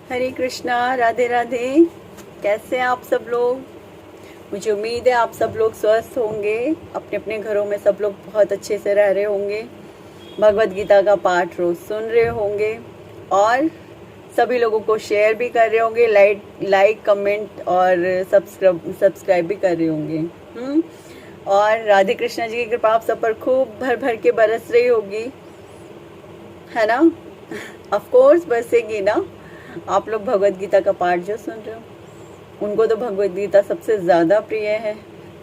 हरे कृष्णा, राधे राधे। कैसे हैं आप सब लोग? मुझे उम्मीद है आप सब लोग स्वस्थ होंगे, अपने अपने घरों में सब लोग बहुत अच्छे से रह रहे होंगे, भगवत गीता का पाठ रोज सुन रहे होंगे और सभी लोगों को शेयर भी कर रहे होंगे, लाइक कमेंट और सब्सक्राइब भी कर रहे होंगे। और राधे कृष्णा जी की कृपा आप सब पर खूब भर भर के बरस रही होगी, है ना? ऑफ कोर्स बरसेगी ना। आप लोग भगवत गीता का पाठ जो सुन रहे हो, उनको तो भगवत गीता सबसे ज़्यादा प्रिय है,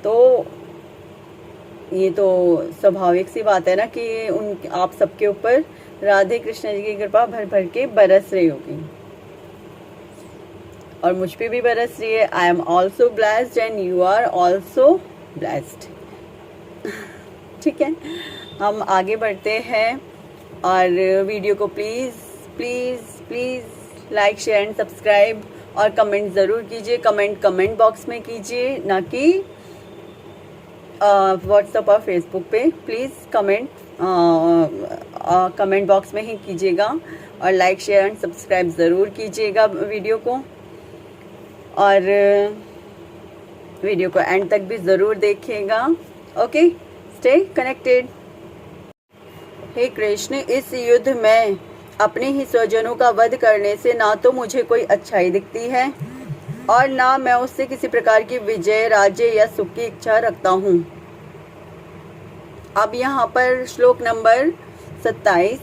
तो ये तो स्वाभाविक सी बात है ना कि उन आप सबके ऊपर राधे कृष्ण जी की कृपा भर भर के बरस रही होगी और मुझ पे भी बरस रही है। I am also blessed and you are also blessed. ठीक है, हम आगे बढ़ते हैं और वीडियो को please please please like share and subscribe और कमेंट ज़रूर कीजिए। कमेंट बॉक्स में कीजिए, ना कि व्हाट्सएप और फेसबुक पे। प्लीज़ कमेंट बॉक्स में ही कीजिएगा और लाइक शेयर एंड सब्सक्राइब ज़रूर कीजिएगा वीडियो को, और वीडियो को एंड तक भी ज़रूर देखिएगा। Okay, stay connected. हे कृष्ण, इस युद्ध में अपने ही स्वजनों का वध करने से ना तो मुझे कोई अच्छाई दिखती है और ना मैं उससे किसी प्रकार की विजय, राज्य या सुख की इच्छा रखता हूँ। अब यहाँ पर श्लोक नंबर 27,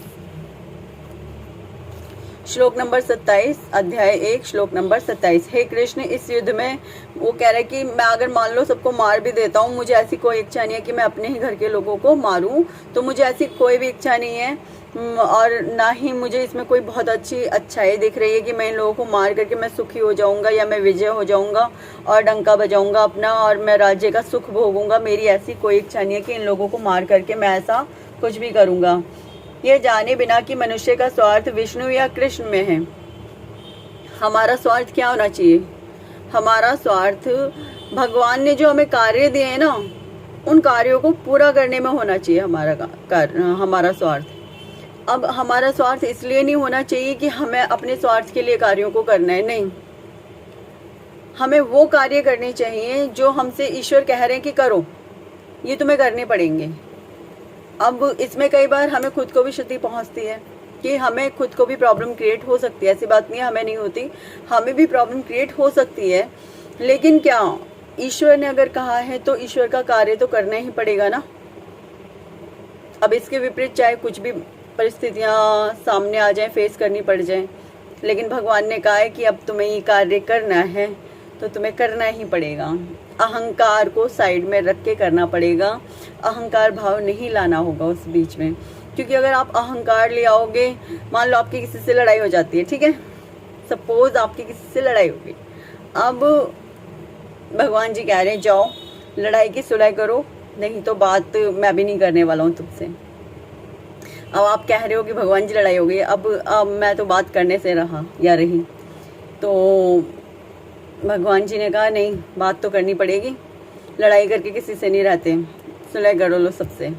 अध्याय 1, श्लोक नंबर 27। हे कृष्ण, इस युद्ध में वो कह रहा है कि मैं अगर मान लो सबको मार भी देता हूँ, मुझे ऐसी कोई इच्छा नहीं है कि मैं अपने ही घर के लोगों को मारूं, तो मुझे ऐसी कोई भी इच्छा नहीं है और ना ही मुझे इसमें कोई बहुत अच्छाई दिख रही है कि मैं इन लोगों को मार करके मैं सुखी हो जाऊंगा या मैं विजय हो जाऊंगा और डंका बजाऊंगा अपना और मैं राज्य का सुख भोगूंगा। मेरी ऐसी कोई इच्छा नहीं है कि इन लोगों को मार करके मैं ऐसा कुछ भी करूंगा, यह जाने बिना कि मनुष्य का स्वार्थ विष्णु या कृष्ण में है। हमारा स्वार्थ क्या होना चाहिए? हमारा स्वार्थ भगवान ने जो हमें कार्य दिए हैं ना, उन कार्यों को पूरा करने में होना चाहिए हमारा स्वार्थ। अब हमारा स्वार्थ इसलिए नहीं होना चाहिए कि हमें अपने स्वार्थ के लिए कार्यों को करना है, नहीं। हमें वो कार्य करने चाहिए जो हमसे ईश्वर कह रहे हैं कि करो, ये तुम्हें करने पड़ेंगे। अब इसमें कई बार हमें खुद को भी क्षति पहुंचती है कि हमें खुद को भी प्रॉब्लम क्रिएट हो सकती है। ऐसी बात नहीं है हमें नहीं होती, हमें भी प्रॉब्लम क्रिएट हो सकती है, लेकिन क्या ईश्वर ने अगर कहा है तो ईश्वर का कार्य तो करना ही पड़ेगा ना। अब इसके विपरीत चाहे कुछ भी परिस्थितियां सामने आ जाएं, फेस करनी पड़ जाएं, लेकिन भगवान ने कहा है कि अब तुम्हें ये कार्य करना है तो तुम्हें करना ही पड़ेगा। अहंकार को साइड में रख के करना पड़ेगा, अहंकार भाव नहीं लाना होगा उस बीच में, क्योंकि अगर आप अहंकार ले आओगे, मान लो आपकी किसी से लड़ाई हो जाती है, ठीक है, सपोज आपकी किसी से लड़ाई हो गई, अब भगवान जी कह रहे हैं जाओ लड़ाई की सुलह करो, नहीं तो बात मैं भी नहीं करने वाला हूँ तुमसे। अब आप कह रहे हो कि भगवान जी लड़ाई हो गई, अब मैं तो बात करने से रहा या रही, तो भगवान जी ने कहा नहीं, बात तो करनी पड़ेगी, लड़ाई करके किसी से नहीं रहते, सुलह करो लो सबसे।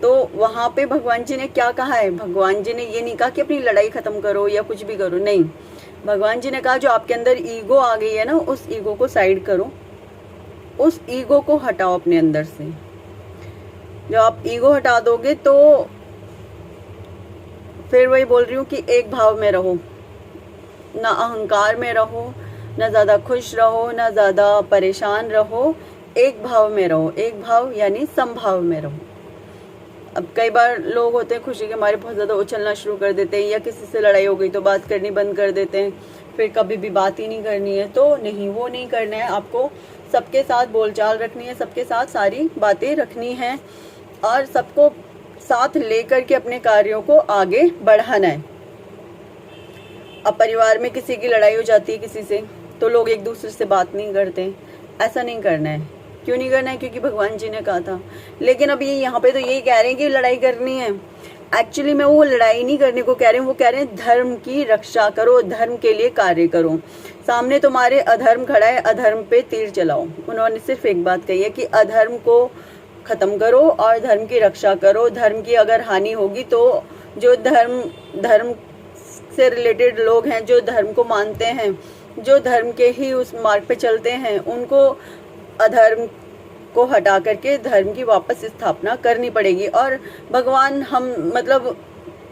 तो वहाँ पे भगवान जी ने क्या कहा है? भगवान जी ने ये नहीं कहा कि अपनी लड़ाई खत्म करो या कुछ भी करो, नहीं। भगवान जी ने कहा जो आपके अंदर ईगो आ गई है ना, उस ईगो को साइड करो, उस ईगो को हटाओ अपने अंदर से। जब आप ईगो हटा दोगे तो फिर वही बोल रही हूँ कि एक भाव में रहो, ना अहंकार में रहो, ना ज़्यादा खुश रहो, ना ज़्यादा परेशान रहो, एक भाव में रहो। एक भाव यानी समभाव में रहो। अब कई बार लोग होते हैं खुशी के मारे बहुत ज़्यादा उछलना शुरू कर देते हैं, या किसी से लड़ाई हो गई तो बात करनी बंद कर देते हैं, फिर कभी भी बात ही नहीं करनी है। तो नहीं, वो नहीं करना है आपको। सबके साथ बोलचाल रखनी है, सबके साथ सारी बातें रखनी है और सबको साथ लेकर के अपने कार्यों को आगे बढ़ाना है। अब परिवार में किसी की लड़ाई हो जाती है किसी से, तो लोग एक दूसरे से बात नहीं करते, ऐसा नहीं करना है। क्यों नहीं करना है? क्योंकि भगवान जी ने कहा था। लेकिन अब ये यहाँ पे तो यही कह रहे हैं कि लड़ाई करनी है। एक्चुअली में वो लड़ाई नहीं करने को कह रहे हैं, वो कह रहे हैं धर्म की रक्षा करो, धर्म के लिए कार्य करो। सामने तुम्हारे अधर्म खड़ा है, अधर्म पे तीर चलाओ। उन्होंने सिर्फ एक बात कही है कि अधर्म को खत्म करो और धर्म की रक्षा करो। धर्म की अगर हानि होगी तो जो धर्म से रिलेटेड लोग हैं, जो धर्म को मानते हैं, जो धर्म के ही उस मार्ग पे चलते हैं, उनको अधर्म को हटा करके धर्म की वापस स्थापना करनी पड़ेगी। और भगवान हम मतलब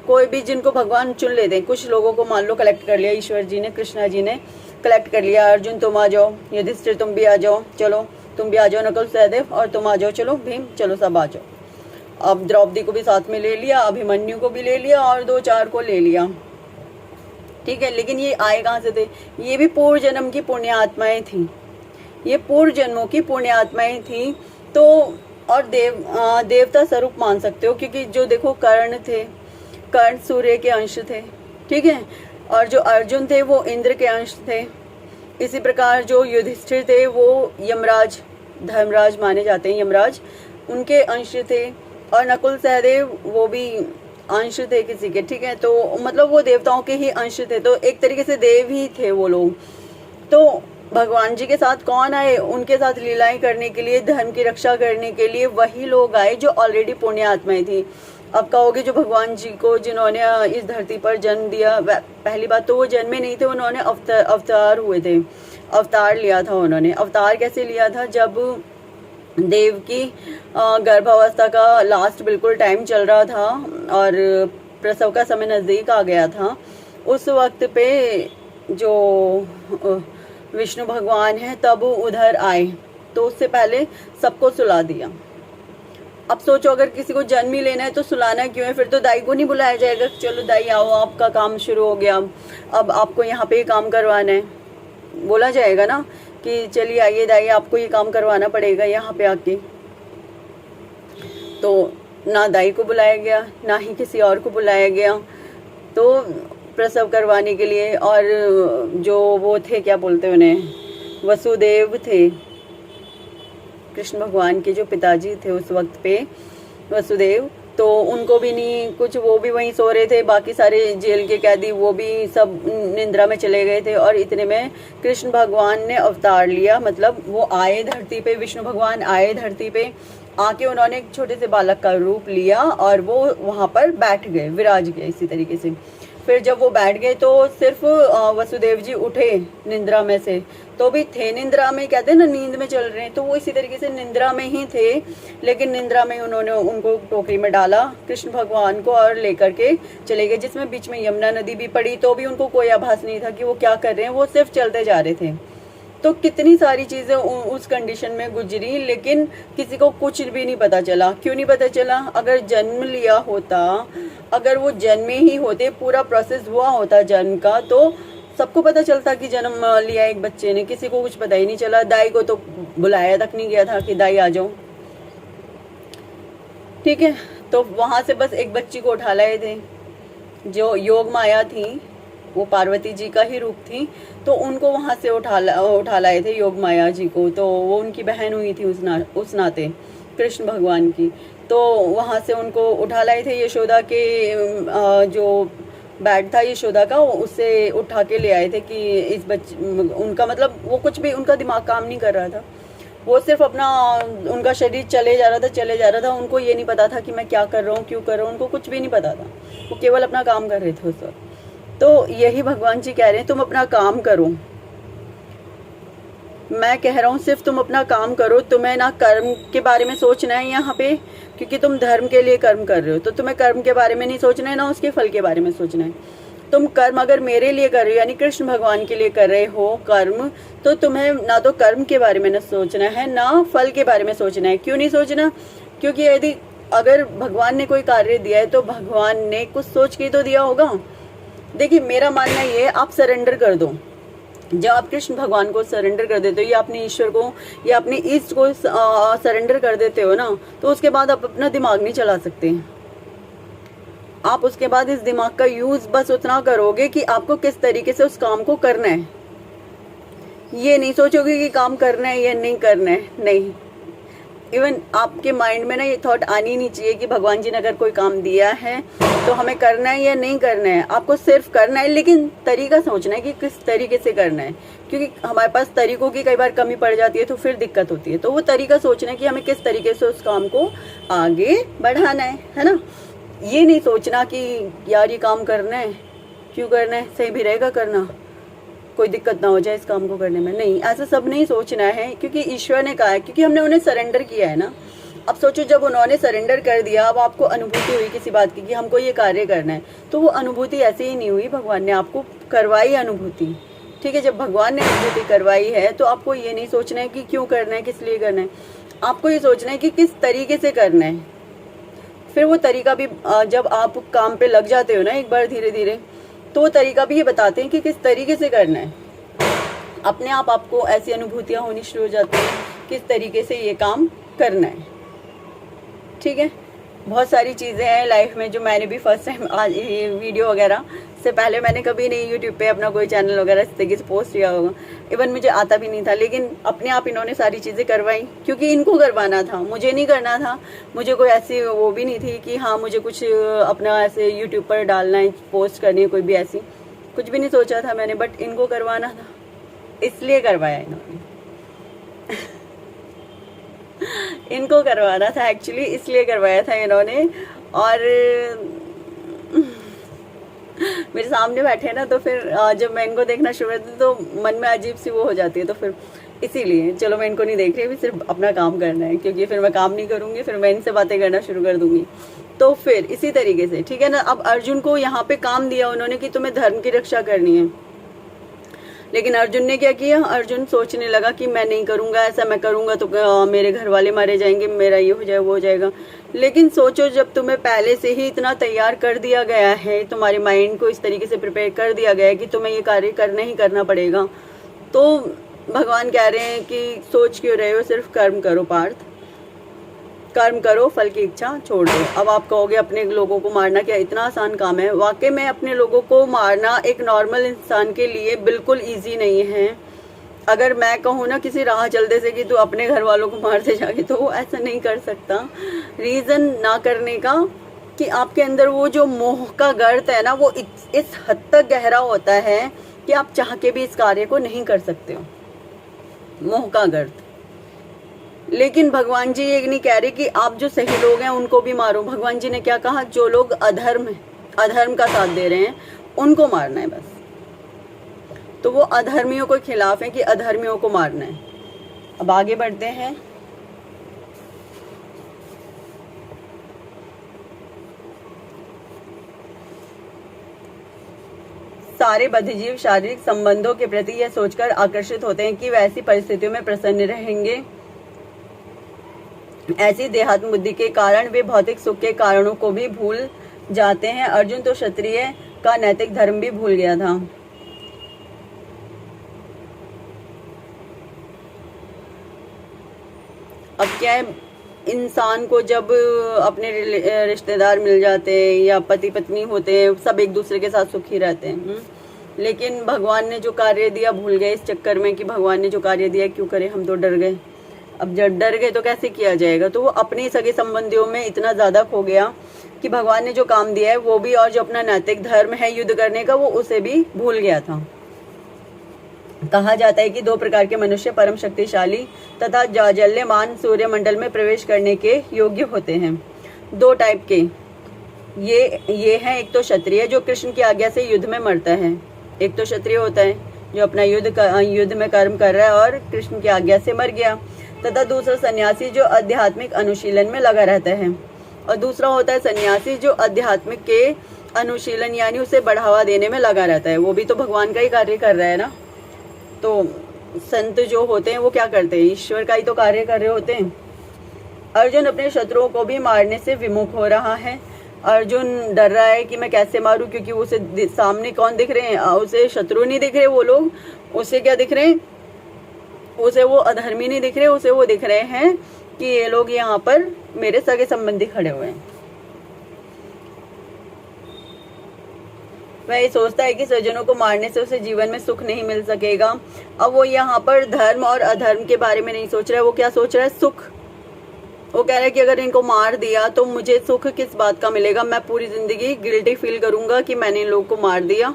कोई भी जिनको भगवान चुन लेते हैं, कुछ लोगों को मान लो कलेक्ट कर लिया ईश्वर जी ने, कृष्णा जी ने कलेक्ट कर लिया, अर्जुन तुम आ जाओ, युधिष्ठिर तुम भी आ जाओ, चलो तुम भी आ जाओ, नकुल सहदेव और तुम आ जाओ, चलो भीम चलो सब आ जाओ। अब द्रौपदी को भी साथ में ले लिया, अभिमन्यु को भी ले लिया और 2-4 को ले लिया, ठीक है। लेकिन ये आए कहाँ से थे? ये भी पूर्व जन्म की पुण्य आत्माएं थी, ये पूर्व जन्मों की पुण्य आत्माएं थी। तो और देवता स्वरूप मान सकते हो, क्योंकि जो देखो कर्ण थे, कर्ण सूर्य के अंश थे, ठीक है। और जो अर्जुन थे वो इंद्र के अंश थे। इसी प्रकार जो युधिष्ठिर थे वो यमराज, धर्मराज माने जाते हैं, यमराज उनके अंश थे। और नकुल सहदेव वो भी अंश थे किसी के, ठीक है। तो मतलब वो देवताओं के ही अंश थे, तो एक तरीके से देव ही थे वो लोग। तो भगवान जी के साथ कौन आए? उनके साथ लीलाएं करने के लिए, धर्म की रक्षा करने के लिए वही लोग आए जो ऑलरेडी पुण्य आत्माएं थी। अब कहोगे जो भगवान जी को जिन्होंने इस धरती पर जन्म दिया, पहली बात तो वो जन्मे नहीं थे, उन्होंने अवतार हुए थे, अवतार लिया था उन्होंने। अवतार कैसे लिया था? जब देव की गर्भावस्था का लास्ट बिल्कुल टाइम चल रहा था और प्रसव का समय नज़दीक आ गया था, उस वक्त पे जो विष्णु भगवान है तब उधर आए, तो उससे पहले सबको सुला दिया। अब सोचो अगर किसी को जन्म ही लेना है तो सुलाना क्यों है? फिर तो दाई को नहीं बुलाया जाएगा, चलो दाई आओ आपका काम शुरू हो गया, अब आपको यहाँ पे काम करवाना है, बोला जाएगा ना कि चलिए आइए दाई आपको ये काम करवाना पड़ेगा यहाँ पे आके। तो ना दाई को बुलाया गया, ना ही किसी और को बुलाया गया, तो प्रसव करवाने के लिए। और जो वो थे, क्या बोलते हैं उन्हें, वसुदेव थे, कृष्ण भगवान के जो पिताजी थे उस वक्त पे, वसुदेव, तो उनको भी नहीं कुछ, वो भी वहीं सो रहे थे। बाकी सारे जेल के कैदी वो भी सब निंद्रा में चले गए थे। और इतने में कृष्ण भगवान ने अवतार लिया, मतलब वो आए धरती पे, विष्णु भगवान आए धरती पे, आके उन्होंने एक छोटे से बालक का रूप लिया और वो वहाँ पर बैठ गए, विराज गए इसी तरीके से। फिर जब वो बैठ गए तो सिर्फ वसुदेव जी उठे निंद्रा में से, तो भी थे निंद्रा में, कहते हैं ना नींद में चल रहे हैं, तो वो इसी तरीके से निंद्रा में ही थे। लेकिन निंद्रा में उन्होंने उनको टोकरी में डाला कृष्ण भगवान को और लेकर के चले गए, जिसमें बीच में यमुना नदी भी पड़ी, तो भी उनको कोई आभास नहीं था कि वो क्या कर रहे हैं, वो सिर्फ चलते जा रहे थे। तो कितनी सारी चीज़ें उस कंडीशन में गुजरी, लेकिन किसी को कुछ भी नहीं पता चला। क्यों नहीं पता चला? अगर जन्म लिया होता, अगर वो जन्मे ही होते, पूरा प्रोसेस हुआ होता जन्म का, तो सबको पता चलता कि जन्म लिया एक बच्चे ने। किसी को कुछ पता ही नहीं चला। दाई को तो बुलाया तक नहीं गया था कि दाई आ जाओ, ठीक है। तो वहाँ से बस एक बच्ची को उठा लाए थे, जो योग माया थी, वो पार्वती जी का ही रूप थी, तो उनको वहाँ से उठा लाए थे योग माया जी को। तो वो उनकी बहन हुई थी उस नाते कृष्ण भगवान की। तो वहाँ से उनको उठा लाए थे, यशोदा के जो बेड था यशोदा का, उससे उठा के ले आए थे कि इस बच्चे, उनका मतलब वो कुछ भी, उनका दिमाग काम नहीं कर रहा था, वो सिर्फ अपना, उनका शरीर चले जा रहा था। उनको ये नहीं पता था कि मैं क्या कर रहा हूँ, क्यों कर रहा हूँ, उनको कुछ भी नहीं पता था, वो केवल अपना काम कर रहे थे उस वक्त। तो यही भगवान जी कह रहे हैं, तुम अपना काम करो। मैं कह रहा हूँ सिर्फ तुम अपना काम करो, तुम्हें ना कर्म के बारे में सोचना है यहाँ पे, क्योंकि तुम धर्म के लिए कर्म कर रहे हो, तो तुम्हें कर्म के बारे में नहीं सोचना है, ना उसके फल के बारे में सोचना है। तुम कर्म अगर मेरे लिए कर रहे हो, यानी कृष्ण भगवान के लिए कर रहे हो कर्म, तो तुम्हें ना तो कर्म के बारे में न सोचना है, ना फल के बारे में सोचना है। क्यों नहीं सोचना? क्योंकि यदि अगर भगवान ने कोई कार्य दिया है तो भगवान ने कुछ सोच के तो दिया होगा। देखिए मेरा मानना ये है, आप सरेंडर कर दो। जब आप कृष्ण भगवान को सरेंडर कर देते हो, या अपने ईश्वर को या अपने इष्ट को सरेंडर कर देते हो ना, तो उसके बाद आप अपना दिमाग नहीं चला सकते। आप उसके बाद इस दिमाग का यूज बस उतना करोगे कि आपको किस तरीके से उस काम को करना है। ये नहीं सोचोगे कि काम करना है या नहीं करना है, नहीं। इवन आपके माइंड में ना ये थॉट आनी नहीं चाहिए कि भगवान जी ने अगर कोई काम दिया है तो हमें करना है या नहीं करना है। आपको सिर्फ करना है, लेकिन तरीका सोचना है कि किस तरीके से करना है, क्योंकि हमारे पास तरीकों की कई बार कमी पड़ जाती है, तो फिर दिक्कत होती है। तो वो तरीका सोचना है कि हमें किस तरीके से उस काम को आगे बढ़ाना है ना। ये नहीं सोचना कि यार ये काम करना है, क्यों करना है, सही भी रहेगा करना, कोई दिक्कत ना हो जाए इस काम को करने में। नहीं, ऐसा सब नहीं सोचना है, क्योंकि ईश्वर ने कहा है, क्योंकि हमने उन्हें सरेंडर किया है ना। अब सोचो, जब उन्होंने सरेंडर कर दिया, अब आपको अनुभूति हुई किसी बात की कि हमको ये कार्य करना है, तो वो अनुभूति ऐसे ही नहीं हुई, भगवान ने आपको करवाई अनुभूति। ठीक है, जब भगवान ने अनुभूति करवाई है तो आपको ये नहीं सोचना है कि क्यों करना है, किस लिए करना है, आपको ये सोचना है कि किस तरीके से करना है। फिर वो तरीका भी जब आप काम पे लग जाते हो ना एक बार धीरे धीरे, तो वो तरीका भी ये बताते हैं कि किस तरीके से करना है। अपने आप आपको ऐसी अनुभूतियाँ होनी शुरू हो जाती हैं किस तरीके से ये काम करना है। ठीक है, बहुत सारी चीज़ें हैं लाइफ में जो मैंने भी फर्स्ट टाइम आज ये वीडियो वगैरह से पहले मैंने कभी नहीं यूट्यूब पे अपना कोई चैनल वगैरह इस तरीके से पोस्ट किया होगा, इवन मुझे आता भी नहीं था, लेकिन अपने आप इन्होंने सारी चीज़ें करवाई, क्योंकि इनको करवाना था, मुझे नहीं करना था। मुझे कोई ऐसी वो भी नहीं थी कि हाँ मुझे कुछ अपना ऐसे यूट्यूब पर डालना है, पोस्ट करनी है, कोई भी ऐसी कुछ भी नहीं सोचा था मैंने, बट इनको करवाना था, इसलिए करवाया इन्होंने। इनको करवाना था एक्चुअली, इसलिए करवाया था इन्होंने। और मेरे सामने बैठे ना, तो फिर जब मैं इनको देखना शुरू करती तो मन में अजीब सी वो हो जाती है, तो फिर इसीलिए चलो मैं इनको नहीं देख रही, अभी सिर्फ अपना काम करना है, क्योंकि फिर मैं काम नहीं करूंगी, फिर मैं इनसे बातें करना शुरू कर दूंगी। तो फिर इसी तरीके से, ठीक है ना। अब अर्जुन को यहाँ पे काम दिया उन्होंने कि तुम्हें धर्म की रक्षा करनी है, लेकिन अर्जुन ने क्या किया, अर्जुन सोचने लगा कि मैं नहीं करूंगा, ऐसा मैं करूंगा तो मेरे घर वाले मारे जाएंगे, मेरा ये हो जाए वो हो जाएगा। लेकिन सोचो, जब तुम्हें पहले से ही इतना तैयार कर दिया गया है, तुम्हारे माइंड को इस तरीके से प्रिपेयर कर दिया गया है कि तुम्हें ये कार्य करना ही करना पड़ेगा, तो भगवान कह रहे हैं कि सोच क्यों रहे हो, सिर्फ कर्म करो पार्थ, कर्म करो, फल की इच्छा छोड़ दो। अब आप कहोगे अपने लोगों को मारना क्या इतना आसान काम है? वाकई में अपने लोगों को मारना एक नॉर्मल इंसान के लिए बिल्कुल इजी नहीं है। अगर मैं कहूँ ना किसी राह चलते से कि तू अपने घर वालों को मारते जाके, तो वो ऐसा नहीं कर सकता। रीज़न ना करने का कि आपके अंदर वो जो मोह का गर्त है ना, वो इस हद तक गहरा होता है कि आप चाह के भी इस कार्य को नहीं कर सकते हो, मोह का गर्त। लेकिन भगवान जी ये नहीं कह रहे कि आप जो सही लोग हैं उनको भी मारो। भगवान जी ने क्या कहा, जो लोग अधर्म का साथ दे रहे हैं उनको मारना है बस। तो वो अधर्मियों के खिलाफ है कि अधर्मियों को मारना है। अब आगे बढ़ते हैं। सारे बद्धजीव शारीरिक संबंधों के प्रति यह सोचकर आकर्षित होते हैं कि वैसी परिस्थितियों में प्रसन्न रहेंगे। ऐसी देहात्म बुद्धि के कारण वे भौतिक सुख के कारणों को भी भूल जाते हैं। अर्जुन तो क्षत्रिय का नैतिक धर्म भी भूल गया था। अब क्या है, इंसान को जब अपने रिश्तेदार मिल जाते हैं या पति पत्नी होते हैं, सब एक दूसरे के साथ सुखी रहते हैं, लेकिन भगवान ने जो कार्य दिया भूल गए इस चक्कर में कि भगवान ने जो कार्य दिया क्यों करें, हम तो डर गए। अब जब डर गए तो कैसे किया जाएगा, तो वो अपने सगे संबंधियों में इतना ज़्यादा खो गया कि भगवान ने जो काम दिया है वो भी, और जो अपना नैतिक धर्म है युद्ध करने का, वो उसे भी भूल गया था। कहा जाता है कि दो प्रकार के मनुष्य परम शक्तिशाली तथा जाज्वल्यमान सूर्यमंडल में प्रवेश करने के योग्य होते हैं। दो टाइप के ये हैं, एक तो क्षत्रिय जो कृष्ण की आज्ञा से युद्ध में मरता है, एक तो क्षत्रिय होता है जो अपना युद्ध में कर्म कर रहा है और कृष्ण की आज्ञा से मर गया, तथा दूसरा सन्यासी जो आध्यात्मिक अनुशीलन में लगा रहता है। और दूसरा होता है सन्यासी जो आध्यात्मिक के अनुशीलन यानी उसे बढ़ावा देने में लगा रहता है, वो भी तो भगवान का ही कार्य कर रहा है ना। तो संत जो होते हैं वो क्या करते हैं, ईश्वर का ही तो कार्य कर रहे होते हैं। अर्जुन अपने शत्रुओं को भी मारने से विमुख हो रहा है। अर्जुन डर रहा है कि मैं कैसे मारूं, क्योंकि उसे सामने कौन दिख रहे हैं, उसे शत्रु नहीं दिख रहे, वो लोग उसे क्या दिख रहे हैं, उसे वो अधर्मी नहीं दिख रहे, उसे वो दिख रहे हैं कि ये लोग यहाँ पर मेरे सगे संबंधी खड़े हुए हैं। वह ये सोचता है कि स्वजनों को मारने से उसे जीवन में सुख नहीं मिल सकेगा। अब वो यहाँ पर धर्म और अधर्म के बारे में नहीं सोच रहा है, वो क्या सोच रहा है, सुख। वो कह रहा है कि अगर इनको मार दिया तो मुझे सुख किस बात का मिलेगा, मैं पूरी जिंदगी गिल्टी फील करूंगा कि मैंने इन लोगों को मार दिया।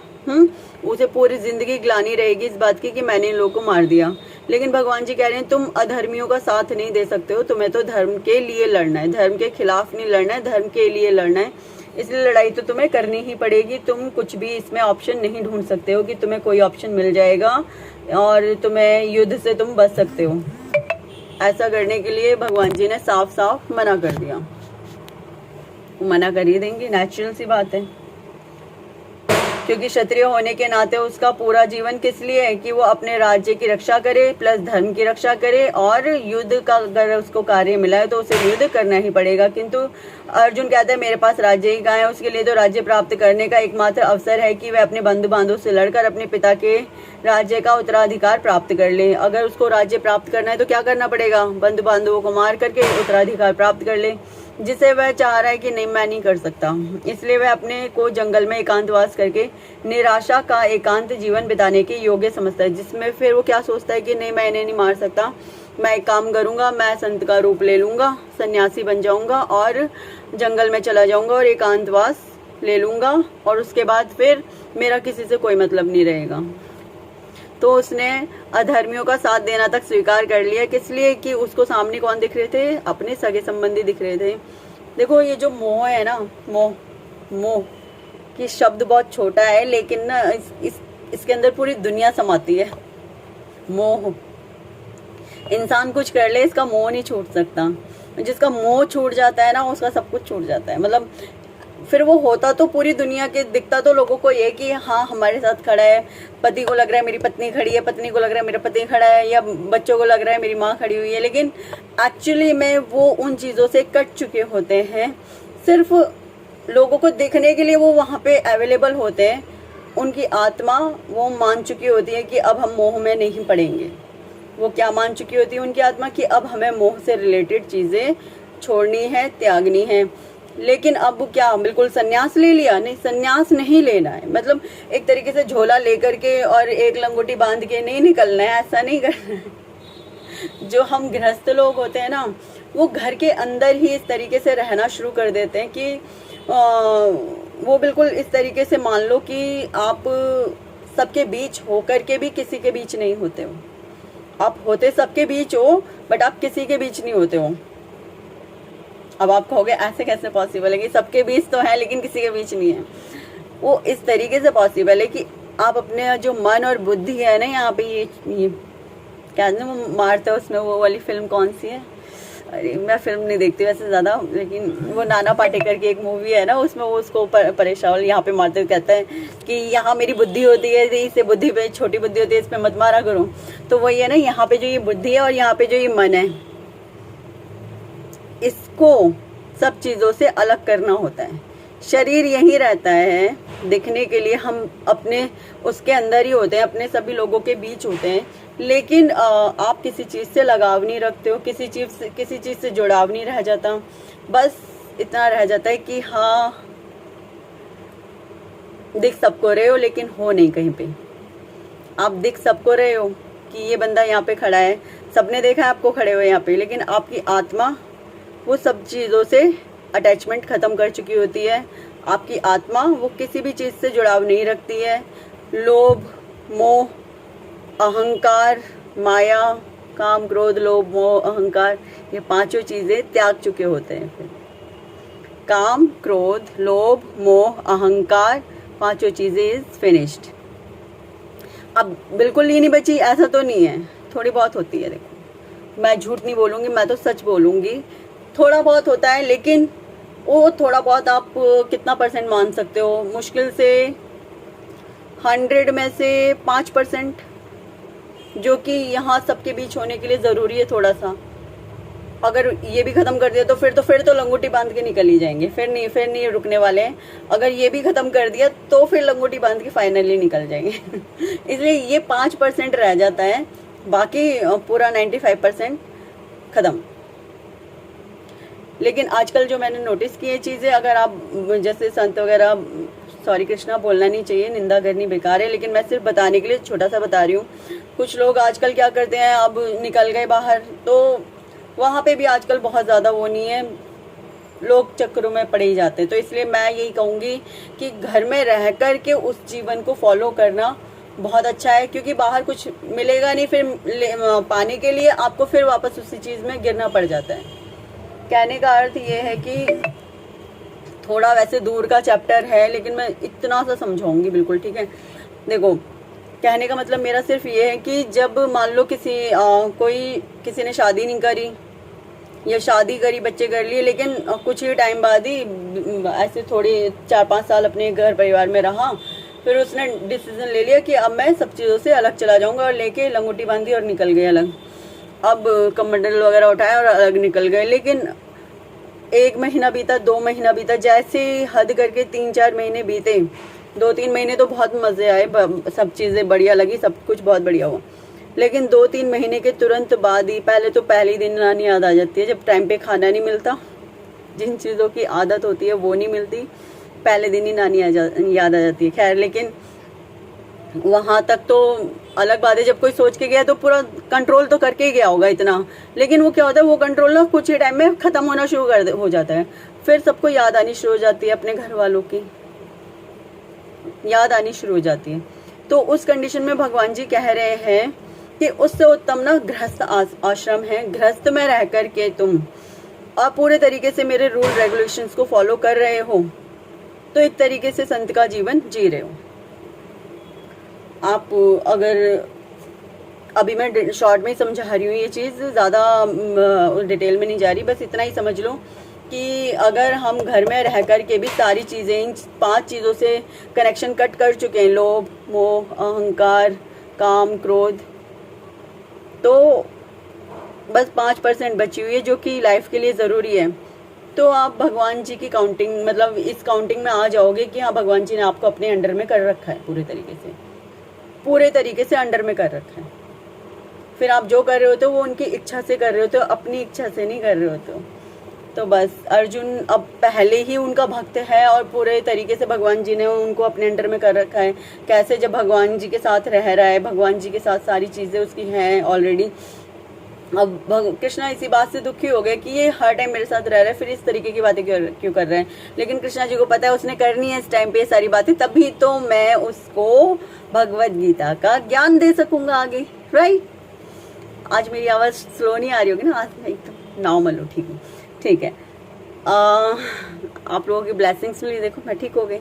उसे पूरी जिंदगी ग्लानी रहेगी इस बात की कि मैंने इन लोगों को मार दिया। लेकिन भगवान जी कह रहे हैं तुम अधर्मियों का साथ नहीं दे सकते हो, तुम्हें तो धर्म के लिए लड़ना है, धर्म के खिलाफ नहीं लड़ना है, धर्म के लिए लड़ना है। इसलिए लड़ाई तो तुम्हें करनी ही पड़ेगी। तुम कुछ भी इसमें ऑप्शन नहीं ढूंढ सकते हो कि तुम्हें कोई ऑप्शन मिल जाएगा और तुम्हें युद्ध से तुम बच सकते हो। ऐसा करने के लिए भगवान जी ने साफ साफ मना कर दिया। मना कर ही देंगे, नेचुरल सी बात है, क्योंकि क्षत्रिय होने के नाते उसका पूरा जीवन किस लिए है कि वो अपने राज्य की रक्षा करे, प्लस धर्म की रक्षा करे, और युद्ध का अगर उसको कार्य मिला है तो उसे युद्ध करना ही पड़ेगा। किंतु अर्जुन कहता है मेरे पास राज्य ही कहाँ है, उसके लिए तो राज्य प्राप्त करने का एकमात्र अवसर है कि वह अपने बंधु बांधवों से लड़कर अपने पिता के राज्य का उत्तराधिकार प्राप्त कर ले। अगर उसको राज्य प्राप्त करना है तो क्या करना पड़ेगा, बंधु बांधवों को मार करके उत्तराधिकार प्राप्त कर ले, जिसे वह चाह रहा है कि नहीं मैं नहीं कर सकता। इसलिए वह अपने को जंगल में एकांतवास करके निराशा का एकांत जीवन बिताने के योग्य समझता है, जिसमें फिर वो क्या सोचता है कि नहीं मैं इन्हें नहीं मार सकता, मैं एक काम करूंगा, मैं संत का रूप ले लूंगा, सन्यासी बन जाऊंगा और जंगल में चला जाऊंगा और एकांतवास ले लूंगा, और उसके बाद फिर मेरा किसी से कोई मतलब नहीं रहेगा। तो उसने अधर्मियों का साथ देना तक स्वीकार कर लिया। किस लिए कि उसको सामने कौन दिख रहे थे, अपने सगे संबंधी दिख रहे थे। देखो ये जो मोह है ना, मोह कि शब्द बहुत छोटा है लेकिन ना इसके अंदर पूरी दुनिया समाती है। मोह, इंसान कुछ कर ले इसका मोह नहीं छूट सकता। जिसका मोह छूट जाता है ना उसका सब कुछ छूट जाता है। मतलब फिर वो होता तो पूरी दुनिया के, दिखता तो लोगों को ये कि हाँ हमारे साथ खड़ा है, पति को लग रहा है मेरी पत्नी खड़ी है, पत्नी को लग रहा है मेरा पति खड़ा है, या बच्चों को लग रहा है मेरी माँ खड़ी हुई है, लेकिन एक्चुअली में वो उन चीज़ों से कट चुके होते हैं। सिर्फ लोगों को देखने के लिए वो वहाँ पे अवेलेबल होते हैं। उनकी आत्मा वो मान चुकी होती है कि अब हम मोह में नहीं पड़ेंगे। वो क्या मान चुकी होती है उनकी आत्मा कि अब हमें मोह से रिलेटेड चीज़ें छोड़नी है, त्यागनी है। लेकिन अब क्या बिल्कुल सन्यास ले लिया? नहीं, सन्यास नहीं लेना है। मतलब एक तरीके से झोला लेकर के और एक लंगोटी बांध के नहीं निकलना है, ऐसा नहीं करना है। जो हम गृहस्थ लोग होते हैं ना, वो घर के अंदर ही इस तरीके से रहना शुरू कर देते हैं कि वो बिल्कुल इस तरीके से मान लो कि आप सबके बीच होकर के भी किसी के बीच नहीं होते हो। आप होते सबके बीच हो बट आप किसी के बीच नहीं होते हो। अब आप कहोगे ऐसे कैसे पॉसिबल है कि सबके बीच तो है लेकिन किसी के बीच नहीं है। वो इस तरीके से पॉसिबल है कि आप अपने जो मन और बुद्धि है ना, यहाँ पे ये क्या वो मारते हो, उसमें वो वाली फिल्म कौन सी है, अरे मैं फिल्म नहीं देखती वैसे ज़्यादा, लेकिन वो नाना पाटेकर की एक मूवी है ना, उसमें वो उसको परेशान यहाँ पे मारते हुए कहता है कि यहाँ मेरी बुद्धि होती है, इसे बुद्धि पे छोटी बुद्धि होती है, इस पे मत मारा करो। तो वही है ना, यहाँ पे जो ये बुद्धि है और यहाँ पे जो ये मन है, इसको सब चीज़ों से अलग करना होता है। शरीर यही रहता है दिखने के लिए, हम अपने उसके अंदर ही होते हैं, अपने सभी लोगों के बीच होते हैं, लेकिन आप किसी चीज़ से लगाव नहीं रखते हो, किसी चीज़ से जुड़ाव नहीं रह जाता। बस इतना रह जाता है कि हाँ दिख सबको रहे हो लेकिन हो नहीं कहीं पे। आप दिख सबको रहे हो कि ये बंदा यहाँ पे खड़ा है, सबने देखा है आपको खड़े हुए यहाँ पे, लेकिन आपकी आत्मा वो सब चीज़ों से अटैचमेंट ख़त्म कर चुकी होती है। आपकी आत्मा वो किसी भी चीज़ से जुड़ाव नहीं रखती है। लोभ, मोह, अहंकार, माया, काम, क्रोध, लोभ, मोह, अहंकार, ये पांचों चीज़ें त्याग चुके होते हैं। फिर काम, क्रोध, लोभ, मोह, अहंकार, पांचों चीज़ें इज फिनिश्ड। अब बिल्कुल ही नहीं बची ऐसा तो नहीं है, थोड़ी बहुत होती है। देखो मैं झूठ नहीं बोलूँगी, मैं तो सच बोलूँगी, थोड़ा बहुत होता है, लेकिन वो थोड़ा बहुत आप कितना परसेंट मान सकते हो? मुश्किल से 100 में से 5%, जो कि यहाँ सबके बीच होने के लिए ज़रूरी है थोड़ा सा। अगर ये भी ख़त्म कर दिया तो फिर तो लंगोटी बांध के निकल ही जाएंगे, फिर नहीं रुकने वाले हैं। अगर ये भी ख़त्म कर दिया तो फिर लंगोटी बांध के फाइनली निकल जाएंगे। इसलिए ये 5% रह जाता है, बाकी पूरा 95% ख़त्म। लेकिन आजकल जो मैंने नोटिस की है चीज़ें, अगर आप जैसे संत वगैरह, सॉरी कृष्णा बोलना नहीं चाहिए, निंदा करनी बेकार है, लेकिन मैं सिर्फ बताने के लिए छोटा सा बता रही हूँ। कुछ लोग आजकल क्या करते हैं, अब निकल गए बाहर तो वहाँ पे भी आजकल बहुत ज़्यादा वो नहीं है, लोग चक्करों में पड़े ही जाते हैं। तो इसलिए मैं यही कहूँगी कि घर में रह कर के उस जीवन को फॉलो करना बहुत अच्छा है, क्योंकि बाहर कुछ मिलेगा नहीं, फिर पाने के लिए आपको फिर वापस उसी चीज़ में गिरना पड़ जाता है। कहने का अर्थ ये है कि थोड़ा वैसे दूर का चैप्टर है, लेकिन मैं इतना सा समझाऊंगी बिल्कुल, ठीक है। देखो, कहने का मतलब मेरा सिर्फ ये है कि जब मान लो कोई किसी ने शादी नहीं करी या शादी करी, बच्चे कर लिए, लेकिन कुछ ही टाइम बाद ही ऐसे थोड़ी 4-5 साल अपने घर परिवार में रहा, फिर उसने डिसीजन ले लिया कि अब मैं सब चीज़ों से अलग चला जाऊंगा, और लेके लंगोटी बांधी और निकल गए अलग। अब कमंडल वगैरह उठाया और अलग निकल गए। लेकिन 1 महीना बीता, 2 महीना बीता, जैसे हद करके 3-4 महीने बीते। 2-3 महीने तो बहुत मज़े आए, सब चीज़ें बढ़िया लगी, सब कुछ बहुत बढ़िया हुआ। लेकिन 2-3 महीने के तुरंत बाद ही, पहले दिन नानी याद आ जाती है, जब टाइम पे खाना नहीं मिलता, जिन चीज़ों की आदत होती है वो नहीं मिलती, पहले दिन ही नानी याद आ जाती है। खैर, लेकिन वहाँ तक तो अलग बात है, जब कोई सोच के गया तो पूरा कंट्रोल तो करके ही गया होगा इतना, लेकिन वो क्या होता है, वो कंट्रोल ना कुछ ही टाइम में ख़त्म होना शुरू हो जाता है। फिर सबको याद आनी शुरू हो जाती है, अपने घर वालों की याद आनी शुरू हो जाती है। तो उस कंडीशन में भगवान जी कह रहे हैं कि उससे उत्तम ना गृहस्थ आश्रम है। गृहस्थ में रह कर के तुम आप पूरे तरीके से मेरे रूल रेगुलेशंस को फॉलो कर रहे हो, तो एक तरीके से संत का जीवन जी रहे हो आप। अगर अभी मैं शॉर्ट में ही समझा रही हूँ ये चीज़, ज़्यादा डिटेल में नहीं जा रही, बस इतना ही समझ लो कि अगर हम घर में रह कर के भी सारी चीज़ें, इन 5 चीज़ों से कनेक्शन कट कर चुके हैं, लोभ, मोह, अहंकार, काम, क्रोध, तो बस 5% बची हुई है जो कि लाइफ के लिए ज़रूरी है। तो आप भगवान जी की काउंटिंग, मतलब इस काउंटिंग में आ जाओगे कि हाँ, भगवान जी ने आपको अपने अंडर में कर रखा है, पूरे तरीके से अंडर में कर रखा है। फिर आप जो कर रहे होते हो वो उनकी इच्छा से कर रहे होते हो, अपनी इच्छा से नहीं कर रहे होते हो। तो बस अर्जुन अब पहले ही उनका भक्त है और पूरे तरीके से भगवान जी ने उनको अपने अंडर में कर रखा है। कैसे, जब भगवान जी के साथ रह रहा है, भगवान जी के साथ सारी चीज़ें उसकी हैं ऑलरेडी। अब कृष्णा इसी बात से दुखी हो गए कि ये हर टाइम मेरे साथ रह रहा है, फिर इस तरीके की बातें क्यों कर रहे हैं। लेकिन कृष्णा जी को पता है उसने करनी है इस टाइम पे ये सारी बातें, तभी तो मैं उसको भगवत गीता का ज्ञान दे सकूंगा आगे, राइट। आज मेरी आवाज़ स्लो नहीं आ रही होगी ना, आज मैं एकदम नॉर्मल हूँ, ठीक है। आप लोगों की ब्लेसिंग्स मिली, देखो मैं ठीक हो गई।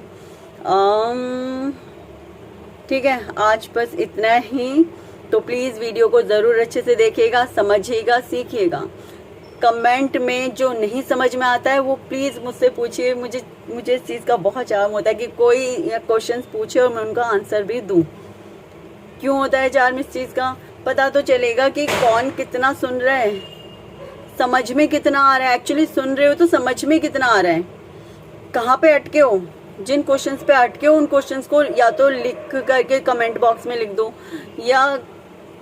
ठीक है, आज बस इतना ही। तो प्लीज़ वीडियो को ज़रूर अच्छे से देखिएगा, समझिएगा, सीखिएगा। कमेंट में जो नहीं समझ में आता है वो प्लीज़ मुझसे पूछिए। मुझे इस चीज़ का बहुत चार्म होता है कि कोई क्वेश्चंस पूछे और मैं उनका आंसर भी दूं। क्यों होता है चार्म इस चीज़ का? पता तो चलेगा कि कौन कितना सुन रहा है, समझ में कितना आ रहा है। एक्चुअली सुन रहे हो तो समझ में कितना आ रहा है, कहाँ पे अटके हो, जिन क्वेश्चंस पे अटके हो उन क्वेश्चंस को या तो लिख करके कमेंट बॉक्स में लिख दो, या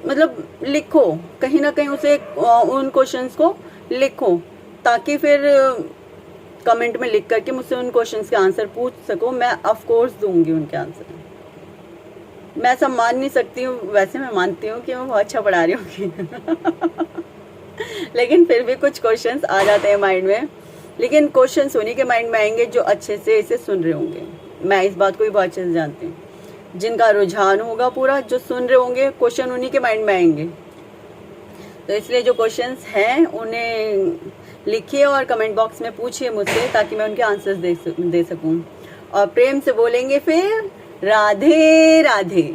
मतलब लिखो कहीं ना कहीं उसे, उन क्वेश्चंस को लिखो, ताकि फिर कमेंट में लिख करके मुझसे उन क्वेश्चंस के आंसर पूछ सको। मैं ऑफ कोर्स दूंगी उनके आंसर। मैं ऐसा मान नहीं सकती हूँ, वैसे मैं मानती हूँ कि मैं बहुत अच्छा पढ़ा रही हूँ लेकिन फिर भी कुछ क्वेश्चंस आ जाते हैं माइंड में। लेकिन क्वेश्चंस उन्हीं के माइंड में आएंगे जो अच्छे से इसे सुन रहे होंगे। मैं इस बात को भी बहुत अच्छे से जानती हूँ। जिनका रुझान होगा पूरा, जो सुन रहे होंगे, क्वेश्चन उन्हीं के माइंड में आएंगे। तो इसलिए जो क्वेश्चंस हैं उन्हें लिखिए और कमेंट बॉक्स में पूछिए मुझसे, ताकि मैं उनके आंसर्स दे सकूं। और प्रेम से बोलेंगे फिर राधे राधे।